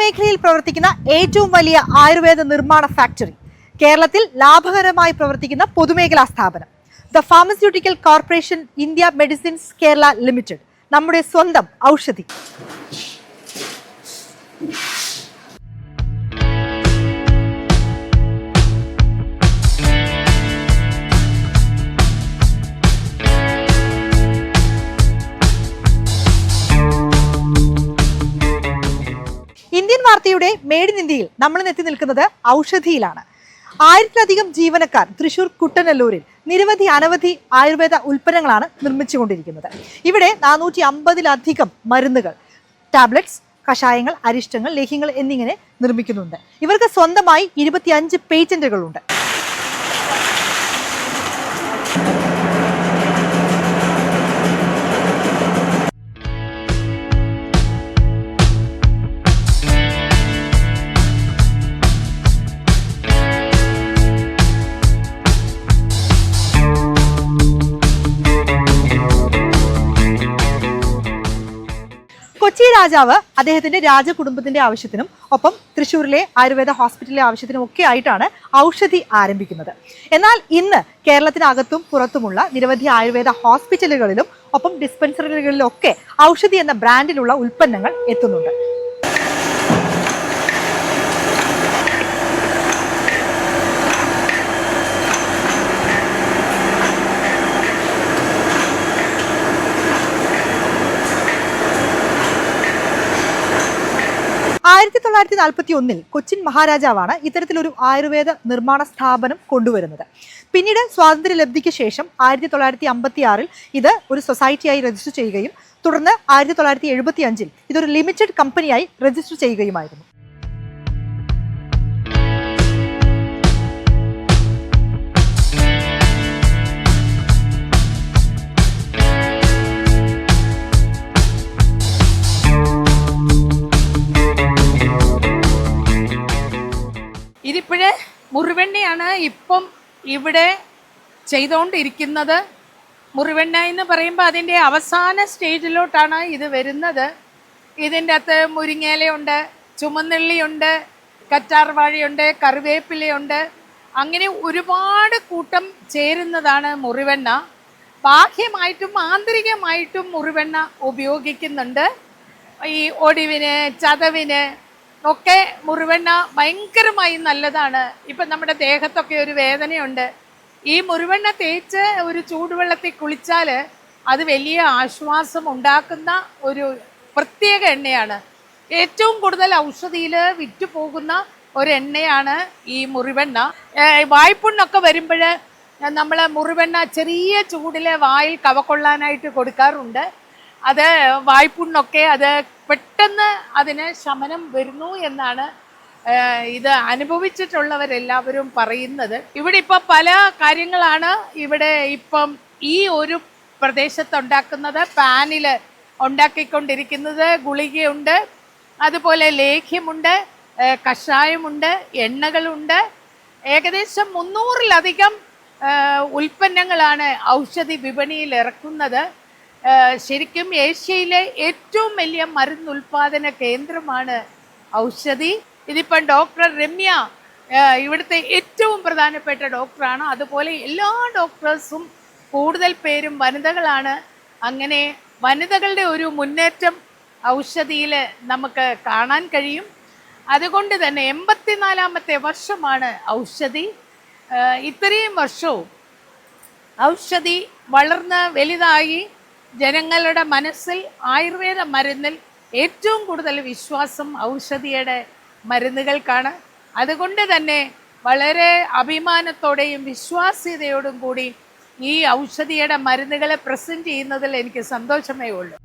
പൊതുമേഖലയിൽ പ്രവർത്തിക്കുന്ന ഏറ്റവും വലിയ ആയുർവേദ നിർമ്മാണ ഫാക്ടറി, കേരളത്തിൽ ലാഭകരമായി പ്രവർത്തിക്കുന്ന പൊതുമേഖലാ സ്ഥാപനം the pharmaceutical corporation India medicines Kerala limited, നമ്മുടെ സ്വന്തം ഔഷധി. ഇന്ത്യൻ വാർത്തയുടെ മേഡ് ഇൻ ഇന്ത്യയിൽ നമ്മൾ എത്തി നിൽക്കുന്നത് ഔഷധിയിലാണ്. 1000-ലധികം ജീവനക്കാർ തൃശൂർ കുട്ടനല്ലൂരിൽ അനവധി ആയുർവേദ ഉൽപ്പന്നങ്ങളാണ് നിർമ്മിച്ചുകൊണ്ടിരിക്കുന്നത്. ഇവിടെ 450-ലധികം മരുന്നുകൾ, ടാബ്ലറ്റ്സ്, കഷായങ്ങൾ, അരിഷ്ടങ്ങൾ, ലേഹ്യങ്ങൾ എന്നിങ്ങനെ നിർമ്മിക്കുന്നുണ്ട്. ഇവർക്ക് സ്വന്തമായി 25 പേറ്റന്റുകളുണ്ട്. കൊച്ചി രാജാവ് അദ്ദേഹത്തിന്റെ രാജകുടുംബത്തിന്റെ ആവശ്യത്തിനും ഒപ്പം തൃശ്ശൂരിലെ ആയുർവേദ ഹോസ്പിറ്റലിലെ ആവശ്യത്തിനും ഒക്കെ ആയിട്ടാണ് ഔഷധി ആരംഭിക്കുന്നത്. എന്നാൽ ഇന്ന് കേരളത്തിനകത്തും പുറത്തുമുള്ള നിരവധി ആയുർവേദ ഹോസ്പിറ്റലുകളിലും ഒപ്പം ഡിസ്പെൻസറികളിലും ഒക്കെ ഔഷധി എന്ന ബ്രാൻഡിലുള്ള ഉൽപ്പന്നങ്ങൾ എത്തുന്നുണ്ട്. കൊച്ചിൻ മഹാരാജാവാണ് ഇത്തരത്തിലൊരു ആയുർവേദ നിർമ്മാണ സ്ഥാപനം കൊണ്ടുവരുന്നത്. പിന്നീട് സ്വാതന്ത്ര്യലബ്ധിക്ക് ശേഷം 1956 ഇത് ഒരു സൊസൈറ്റിയായി രജിസ്റ്റർ ചെയ്യുകയും തുടർന്ന് 1975 ഇതൊരു ലിമിറ്റഡ് കമ്പനിയായി രജിസ്റ്റർ ചെയ്യുകയുമായിരുന്നു. ഇതിപ്പോഴേ മുറിവെണ്ണയാണ് ഇപ്പം ഇവിടെ ചെയ്തുകൊണ്ടിരിക്കുന്നത്. മുറിവെണ്ണ എന്ന് പറയുമ്പോൾ അതിൻ്റെ അവസാന സ്റ്റേജിലോട്ടാണ് ഇത് വരുന്നത്. ഇതിൻ്റെ അകത്ത് മുരിങ്ങയിലയുണ്ട്, ചുമന്നുള്ളിയുണ്ട്, കറ്റാർവാഴയുണ്ട്, കറിവേപ്പിലയുണ്ട്, അങ്ങനെ ഒരുപാട് കൂട്ടം ചേരുന്നതാണ് മുറിവെണ്ണ. ബാഹ്യമായിട്ടും ആന്തരികമായിട്ടും മുറിവെണ്ണ ഉപയോഗിക്കുന്നുണ്ട്. ഈ ഒടിവിന്, ചതവിന് ഒക്കെ മുറിവെണ്ണ ഭയങ്കരമായി നല്ലതാണ്. ഇപ്പം നമ്മുടെ ദേഹത്തൊക്കെ ഒരു വേദനയുണ്ട്, ഈ മുറിവെണ്ണ തേച്ച് ഒരു ചൂടുവെള്ളത്തിൽ കുളിച്ചാൽ അത് വലിയ ആശ്വാസം ഉണ്ടാക്കുന്ന ഒരു പ്രത്യേക എണ്ണയാണ്. ഏറ്റവും കൂടുതൽ ഔഷധിയിൽ വിറ്റുപോകുന്ന ഒരെണ്ണയാണ് ഈ മുറിവെണ്ണ. വായ്പുണ്ണൊക്കെ വരുമ്പോൾ നമ്മൾ മുറിവെണ്ണ ചെറിയ ചൂടിൽ വായിൽ കവക്കൊള്ളാനായിട്ട് കൊടുക്കാറുണ്ട്. അത് വായ്പുണ്ണൊക്കെ അത് പെട്ടെന്ന് അതിന് ശമനം വരുന്നു എന്നാണ് ഇത് അനുഭവിച്ചിട്ടുള്ളവരെല്ലാവരും പറയുന്നത്. ഇവിടെ ഇപ്പം പല കാര്യങ്ങളാണ് ഇവിടെ ഇപ്പം ഈ ഒരു പ്രദേശത്തുണ്ടാക്കുന്നത്. പാനിൽ ഉണ്ടാക്കിക്കൊണ്ടിരിക്കുന്നത് ഗുളികയുണ്ട്, അതുപോലെ ലേഹ്യമുണ്ട്, കഷായമുണ്ട്, എണ്ണകളുണ്ട്. ഏകദേശം 300-ലധികം ഉൽപ്പന്നങ്ങളാണ് ഔഷധി വിപണിയിൽ ഇറക്കുന്നത്. ശരിക്കും ഏഷ്യയിലെ ഏറ്റവും വലിയ മരുന്നുൽപാദന കേന്ദ്രമാണ് ഔഷധി. ഇതിപ്പം ഡോക്ടർ രമ്യ ഇവിടുത്തെ ഏറ്റവും പ്രധാനപ്പെട്ട ഡോക്ടറാണ്. അതുപോലെ എല്ലാ ഡോക്ടേഴ്സും കൂടുതൽ പേരും വനിതകളാണ്. അങ്ങനെ വനിതകളുടെ ഒരു മുന്നേറ്റം ഔഷധിയിൽ നമുക്ക് കാണാൻ കഴിയും. അതുകൊണ്ട് തന്നെ 84-ാമത്തെ വർഷമാണ് ഔഷധി. ഇത്രയും വർഷവും ഔഷധി വളർന്ന് വലുതായി ജനങ്ങളുടെ മനസ്സിൽ ആയുർവേദ മരുന്നിൽ ഏറ്റവും കൂടുതൽ വിശ്വാസം ഔഷധിയുടെ മരുന്നുകൾക്കാണ്. അതുകൊണ്ട് തന്നെ വളരെ അഭിമാനത്തോടെയും വിശ്വാസ്യതയോടും കൂടി ഈ ഔഷധിയുടെ മരുന്നുകളെ പ്രസൻറ്റ് ചെയ്യുന്നതിൽ എനിക്ക് സന്തോഷമേ ഉള്ളൂ.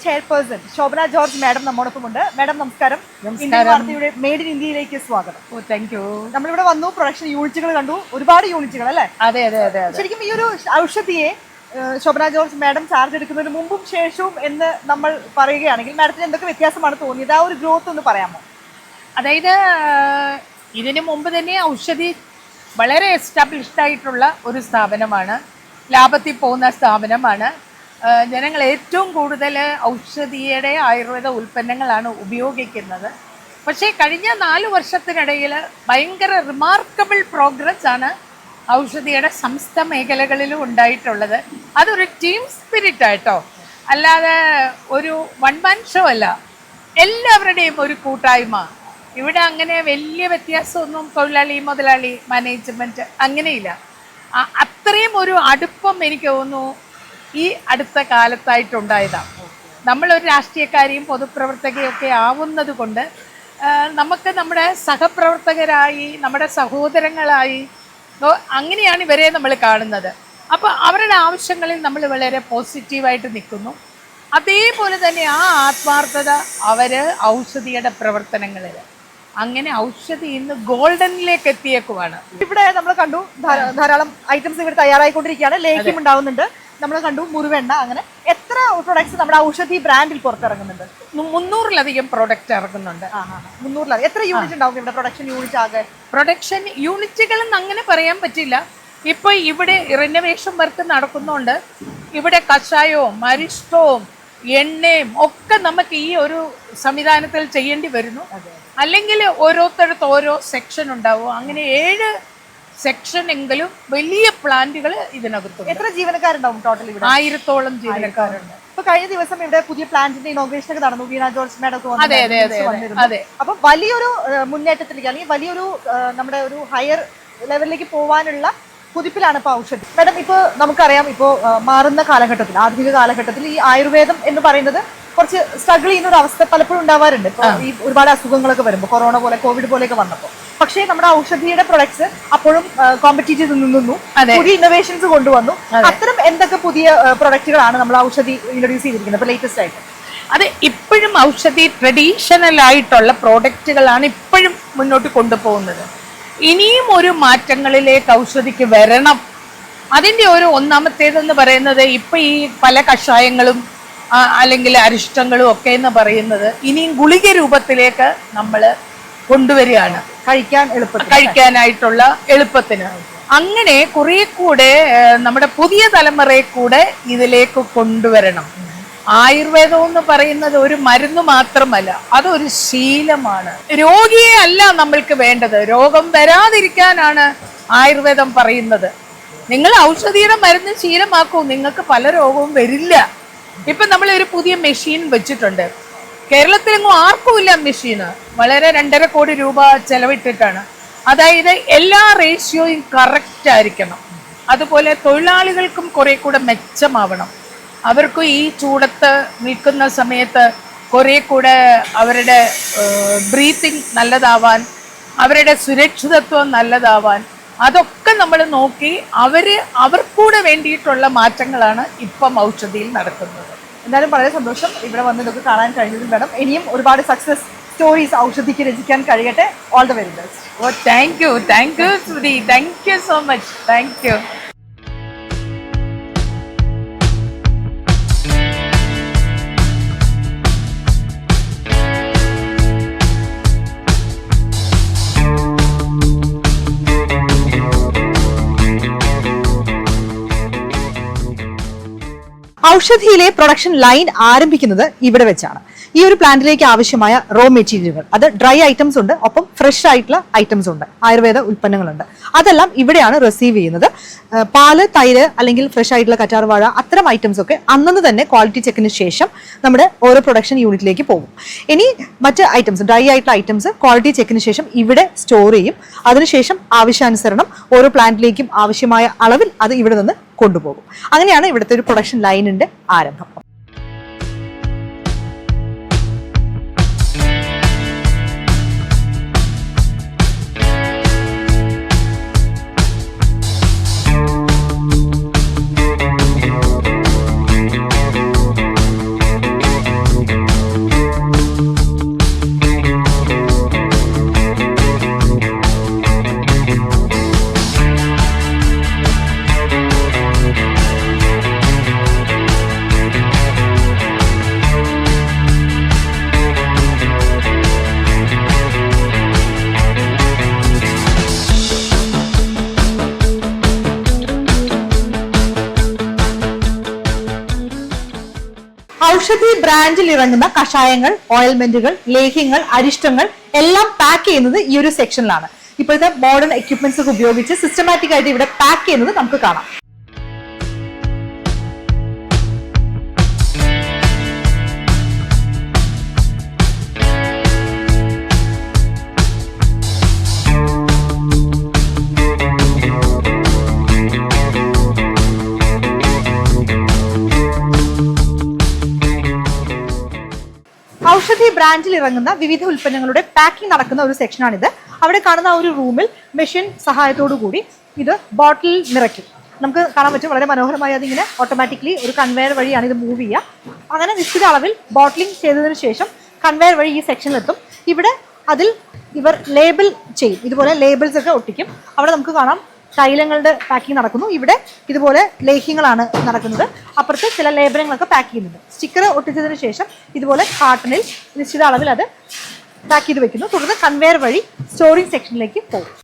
Chairperson Shobhana George madam നമ്മോടൊപ്പമുണ്ട്. Madam നമസ്കാരം. ഇന്ത്യൻ വാർത്തയുടെ മെയ്ഡ് ഇൻ ഇന്ത്യയിലേക്ക് സ്വാഗതം. Thank you. നമ്മളിവിടെ വന്നു, പ്രൊഡക്ഷൻ യൂണിറ്റുകൾ കണ്ടു, ഒരുപാട് യൂണിറ്റുകൾ അല്ലേ? അതെ അതെ അതെ. ശരിക്കും ഈ ഒരു ഔഷധിയെ ശോഭന ജോർജ് മാഡം ചാർജ് എടുക്കുന്നതിന് മുമ്പും ശേഷവും എന്ന് നമ്മൾ പറയുകയാണെങ്കിൽ മാഡത്തിന് എന്തൊക്കെ വ്യത്യാസമാണ് തോന്നിയത്? ആ ഒരു ഗ്രോത്ത് ഒന്ന് പറയാമോ? അതായത് ഇതിനു മുമ്പ് തന്നെ ഔഷധി വളരെ എസ്റ്റാബ്ലിഷ്ഡ് ആയിട്ടുള്ള ഒരു സ്ഥാപനമാണ്, ലാഭത്തിൽ പോകുന്ന സ്ഥാപനമാണ്. ജനങ്ങൾ ഏറ്റവും കൂടുതൽ ഔഷധിയുടെ ആയുർവേദ ഉൽപ്പന്നങ്ങളാണ് ഉപയോഗിക്കുന്നത്. പക്ഷേ കഴിഞ്ഞ 4 വർഷത്തിനിടയിൽ ഭയങ്കര റിമാർക്കബിൾ പ്രോഗ്രസ് ആണ് ഔഷധിയുടെ സമസ്ത മേഖലകളിലും ഉണ്ടായിട്ടുള്ളത്. അതൊരു ടീം സ്പിരിറ്റ് ആയിട്ടോ, അല്ലാതെ ഒരു വൺ മാൻ ഷോ അല്ല, എല്ലാവരുടെയും ഒരു കൂട്ടായ്മ. ഇവിടെ അങ്ങനെ വലിയ വ്യത്യാസമൊന്നും തൊഴിലാളി മുതലാളി മാനേജ്മെൻറ്റ് അങ്ങനെയില്ല. അത്രയും ഒരു അടുപ്പം എനിക്ക് തോന്നുന്നു ഈ അടുത്ത കാലത്തായിട്ടുണ്ടായതാണ്. നമ്മളൊരു രാഷ്ട്രീയക്കാരെയും പൊതുപ്രവർത്തകയും ഒക്കെ ആവുന്നത് കൊണ്ട് നമുക്ക് നമ്മുടെ സഹപ്രവർത്തകരായി, നമ്മുടെ സഹോദരങ്ങളായി അങ്ങനെയാണ് ഇവരെ നമ്മൾ കാണുന്നത്. അപ്പോൾ അവരുടെ ആവശ്യങ്ങളിൽ നമ്മൾ വളരെ പോസിറ്റീവായിട്ട് നിൽക്കുന്നു. അതേപോലെ തന്നെ ആ ആത്മാർത്ഥത അവർ ഔഷധിയുടെ പ്രവർത്തനങ്ങളിൽ, അങ്ങനെ ഔഷധി ഇന്ന് ഗോൾഡനിലേക്ക് എത്തിയേക്കുവാണ്. ഇവിടെ നമ്മൾ കണ്ടു ധാരാളം ഐറ്റംസ് ഇവിടെ തയ്യാറായിക്കൊണ്ടിരിക്കുകയാണ്. ലേഖ്യം ഉണ്ടാവുന്നുണ്ട്, നമ്മൾ കണ്ടു മുറിവെണ്ണ. അങ്ങനെ എത്ര പ്രൊഡക്ട്സ് നമ്മുടെ ഔഷധി ബ്രാൻഡിൽ പുറത്തിറങ്ങുന്നുണ്ട്? 300-ലധികം പ്രോഡക്റ്റ് ഇറങ്ങുന്നുണ്ട്. 300. എത്ര യൂണിറ്റ് ഉണ്ടാവും ഇവിടെ പ്രൊഡക്ഷൻ യൂണിറ്റ് ആകെ? പ്രൊഡക്ഷൻ യൂണിറ്റുകളെന്ന് അങ്ങനെ പറയാൻ പറ്റില്ല. ഇപ്പോൾ ഇവിടെ റിനോവേഷൻ വർക്ക് നടക്കുന്നുണ്ട്. ഇവിടെ കഷായവും അരിഷ്ടവും എണ്ണയും ഒക്കെ നമുക്ക് ഈ ഒരു സംവിധാനത്തിൽ ചെയ്യേണ്ടി വരുന്നു. അല്ലെങ്കിൽ ഓരോരുത്തരത്ത് ഓരോ സെക്ഷൻ ഉണ്ടാവും. അങ്ങനെ 7 സെക്ഷൻ എങ്കിലും വലിയ പ്ലാന്റുകൾ ഇതിനകത്തുണ്ട്. എത്ര ജീവനക്കാരുണ്ടാവും ടോട്ടൽ ഇവിടെ? 1000-ഓളം ജീവനക്കാരുണ്ട്. ഇപ്പൊ കഴിഞ്ഞ ദിവസം ഇവിടെ പുതിയ പ്ലാന്റിന്റെ ഇനോഗ്രേഷൻ ഒക്കെ നടന്നു, വീണ ജോർജ് മാഡം ഒക്കെ വന്നിരുന്നു. അപ്പൊ വലിയൊരു മുന്നേറ്റത്തിലേക്ക്, അല്ലെങ്കിൽ വലിയൊരു നമ്മുടെ ഒരു ഹയർ ലെവലിലേക്ക് പോകാനുള്ള കുതിപ്പിലാണ് ഇപ്പൊ ഔഷധി. മാഡം, ഇപ്പൊ നമുക്കറിയാം, ഇപ്പോ മാറുന്ന കാലഘട്ടത്തിൽ, ആധുനിക കാലഘട്ടത്തിൽ ഈ ആയുർവേദം എന്ന് പറയുന്നത് കുറച്ച് സ്ട്രഗിൾ ചെയ്യുന്ന ഒരു അവസ്ഥ പലപ്പോഴും ഉണ്ടാവാറുണ്ട്. ഇപ്പൊ ഈ ഒരുപാട് അസുഖങ്ങളൊക്കെ വരുമ്പോൾ, കൊറോണ പോലെ കോവിഡ് പോലെയൊക്കെ വന്നപ്പോൾ, പക്ഷേ നമ്മുടെ ഔഷധിയുടെ പ്രൊഡക്ട്സ് അപ്പോഴും കോമ്പറ്റീറ്റീവ് നിന്നു, പുതിയ ഇന്നോവേഷൻസ് കൊണ്ടുവന്നു. അത്തരം എന്തൊക്കെ പുതിയ പ്രൊഡക്റ്റുകളാണ് നമ്മൾ ഔഷധി ഇൻട്രൊഡ്യൂസ് ചെയ്തിരിക്കുന്നത് ഇപ്പൊ ലേറ്റസ്റ്റ് ആയിട്ട്? അത് ഇപ്പോഴും ഔഷധി ട്രഡീഷണൽ ആയിട്ടുള്ള പ്രോഡക്റ്റുകളാണ് ഇപ്പോഴും മുന്നോട്ട് കൊണ്ടുപോകുന്നത്. ഇനിയും ഒരു മാറ്റങ്ങളിലേക്ക് ഔഷധിക്ക് വരണം. അതിൻ്റെ ഒരു ഒന്നാമത്തേതെന്ന് പറയുന്നത് ഇപ്പം ഈ പല കഷായങ്ങളും അല്ലെങ്കിൽ അരിഷ്ടങ്ങളും ഒക്കെ എന്ന് പറയുന്നത് ഇനിയും ഗുളിക രൂപത്തിലേക്ക് നമ്മൾ കൊണ്ടുവരികയാണ്, കഴിക്കാനായിട്ടുള്ള എളുപ്പത്തിന്. അങ്ങനെ കുറെ കൂടെ നമ്മുടെ പുതിയ തലമുറയെ കൂടെ ഇതിലേക്ക് കൊണ്ടുവരണം. ആയുർവേദം എന്ന് പറയുന്നത് ഒരു മരുന്ന് മാത്രമല്ല, അതൊരു ശീലമാണ്. രോഗിയെ അല്ല നമ്മൾക്ക് വേണ്ടത്, രോഗം വരാതിരിക്കാനാണ് ആയുർവേദം പറയുന്നത്. നിങ്ങൾ ഔഷധിയുടെ മരുന്ന് ശീലമാക്കൂ, നിങ്ങൾക്ക് പല രോഗവും വരില്ല. ഇപ്പം നമ്മൾ ഒരു പുതിയ മെഷീൻ വെച്ചിട്ടുണ്ട്. കേരളത്തിലെങ്ങും ആർക്കുമില്ല മെഷീന്. വളരെ 2.5 കോടി രൂപ ചെലവിട്ടിട്ടാണ്. അതായത് എല്ലാ റേഷ്യോയും കറക്റ്റ് ആയിരിക്കണം. അതുപോലെ തൊഴിലാളികൾക്കും കുറെ കൂടെ മെച്ചമാവണം. അവർക്ക് ഈ ചൂടത്ത് നിൽക്കുന്ന സമയത്ത് കുറെ കൂടെ അവരുടെ ബ്രീത്തിങ് നല്ലതാവാൻ, അവരുടെ സുരക്ഷിതത്വം നല്ലതാവാൻ, അതൊക്കെ നമ്മൾ നോക്കി അവർക്കൂടെ വേണ്ടിയിട്ടുള്ള മാറ്റങ്ങളാണ് ഇപ്പം ഔഷധിയിൽ നടക്കുന്നത്. എന്തായാലും വളരെ സന്തോഷം ഇവിടെ വന്ന് ഇതൊക്കെ കാണാൻ കഴിഞ്ഞതും. വേണം ഇനിയും ഒരുപാട് സക്സസ് സ്റ്റോറീസ് ഔഷധിക്ക് രചിക്കാൻ കഴിയട്ടെ. All the very best. Oh, thank you Shruti, thank you so much, thank you. ഔഷധിയിലെ production line ആരംഭിക്കുന്നത് ഇവിടെ വെച്ചാണ്. ഈ ഒരു പ്ലാന്റിലേക്ക് ആവശ്യമായ റോ മെറ്റീരിയലുകൾ, അത് ഡ്രൈ ഐറ്റംസ് ഉണ്ട്, ഒപ്പം ഫ്രഷ് ആയിട്ടുള്ള ഐറ്റംസ് ഉണ്ട്, ആയുർവേദ ഉൽപ്പന്നങ്ങളുണ്ട്. അതെല്ലാം ഇവിടെയാണ് റിസീവ് ചെയ്യുന്നത്. പാല്, തൈര് അല്ലെങ്കിൽ ഫ്രഷ് ആയിട്ടുള്ള കറ്റാർവാഴ, അത്തരം ഐറ്റംസ് ഒക്കെ അന്നു തന്നെ ക്വാളിറ്റി ചെക്കിന് ശേഷം നമ്മുടെ ഓരോ പ്രൊഡക്ഷൻ യൂണിറ്റിലേക്ക് പോകും. ഇനി മറ്റ് ഐറ്റംസ്, ഡ്രൈ ആയിട്ടുള്ള ഐറ്റംസ് ക്വാളിറ്റി ചെക്കിന് ശേഷം ഇവിടെ സ്റ്റോർ ചെയ്യും. അതിനുശേഷം ആവശ്യാനുസരണം ഓരോ പ്ലാന്റിലേക്കും ആവശ്യമായ അളവിൽ അത് ഇവിടെ നിന്ന് കൊണ്ടുപോകും. അങ്ങനെയാണ് ഇവിടുത്തെ ഒരു പ്രൊഡക്ഷൻ ലൈനിന്റെ ആരംഭം. ഔഷധി ബ്രാൻഡിൽ ഇറങ്ങുന്ന കഷായങ്ങൾ, ഓയിൽമെന്റുകൾ, ലേഹ്യങ്ങൾ, അരിഷ്ടങ്ങൾ എല്ലാം പാക്ക് ചെയ്യുന്നത് ഈ ഒരു സെക്ഷനിലാണ്. ഇപ്പോഴത്തെ മോഡേൺ എക്യുപ്മെന്റ്സ് ഒക്കെ ഉപയോഗിച്ച് സിസ്റ്റമാറ്റിക് ആയിട്ട് ഇവിടെ പാക്ക് ചെയ്യുന്നത് നമുക്ക് കാണാം. ഔഷധി ബ്രാൻഡിൽ ഇറങ്ങുന്ന വിവിധ ഉൽപ്പന്നങ്ങളുടെ പാക്കിംഗ് നടക്കുന്ന ഒരു സെക്ഷനാണിത്. അവിടെ കാണുന്ന ഒരു റൂമിൽ മെഷീൻ സഹായത്തോടു കൂടി ഇത് ബോട്ടിൽ നിറയ്ക്കും. നമുക്ക് കാണാൻ പറ്റും, വളരെ മനോഹരമായി അതിങ്ങനെ ഓട്ടോമാറ്റിക്കലി ഒരു കൺവെയർ വഴിയാണ് ഇത് മൂവ് ചെയ്യുക. അങ്ങനെ നിശ്ചിത അളവിൽ ബോട്ടിലിംഗ് ചെയ്തതിനു ശേഷം കൺവെയർ വഴി ഈ സെക്ഷനിലെത്തും. ഇവിടെ അതിൽ ഇവർ ലേബിൾ ചെയ്യും, ഇതുപോലെ ലേബിൾസ് ഒക്കെ ഒട്ടിക്കും. അവിടെ നമുക്ക് കാണാം തൈലങ്ങളുടെ പാക്കിംഗ് നടക്കുന്നു. ഇവിടെ ഇതുപോലെ ലേഹ്യങ്ങളാണ് നടക്കുന്നത്. അപ്പുറത്ത് ചില ലേബലങ്ങളൊക്കെ പാക്ക് ചെയ്യുന്നുണ്ട്. സ്റ്റിക്കർ ഒട്ടിച്ചതിന് ശേഷം ഇതുപോലെ കാർട്ടണിൽ നിശ്ചിത അളവിൽ അത് പാക്ക് ചെയ്ത് വെക്കുന്നു. തുടർന്ന് കൺവെയർ വഴി സ്റ്റോറിംഗ് സെക്ഷനിലേക്ക് പോകും.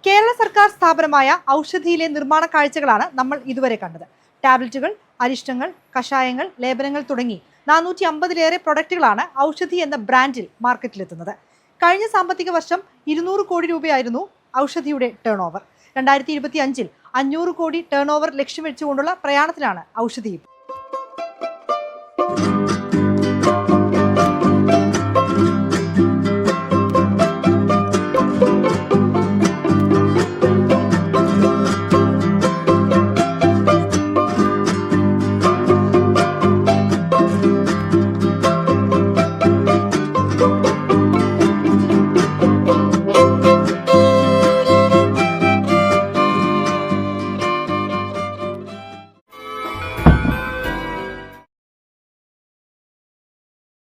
കേരള സർക്കാർ സ്ഥാപനമായ ഔഷധിയിലെ നിർമ്മാണ കാഴ്ചകളാണ് നമ്മൾ ഇതുവരെ കണ്ടത്. ടാബ്ലറ്റുകൾ, അരിഷ്ടങ്ങൾ, കഷായങ്ങൾ, ലേപനങ്ങൾ തുടങ്ങി 450-ലേറെ പ്രൊഡക്റ്റുകളാണ് ഔഷധി എന്ന ബ്രാൻഡിൽ മാർക്കറ്റിലെത്തുന്നത്. കഴിഞ്ഞ സാമ്പത്തിക വർഷം 200 കോടി രൂപയായിരുന്നു ഔഷധിയുടെ ടേൺ ഓവർ. 2025-ൽ 500 കോടി ടേൺ ഓവർ ലക്ഷ്യം വെച്ചുകൊണ്ടുള്ള പ്രയാണത്തിലാണ് ഔഷധി.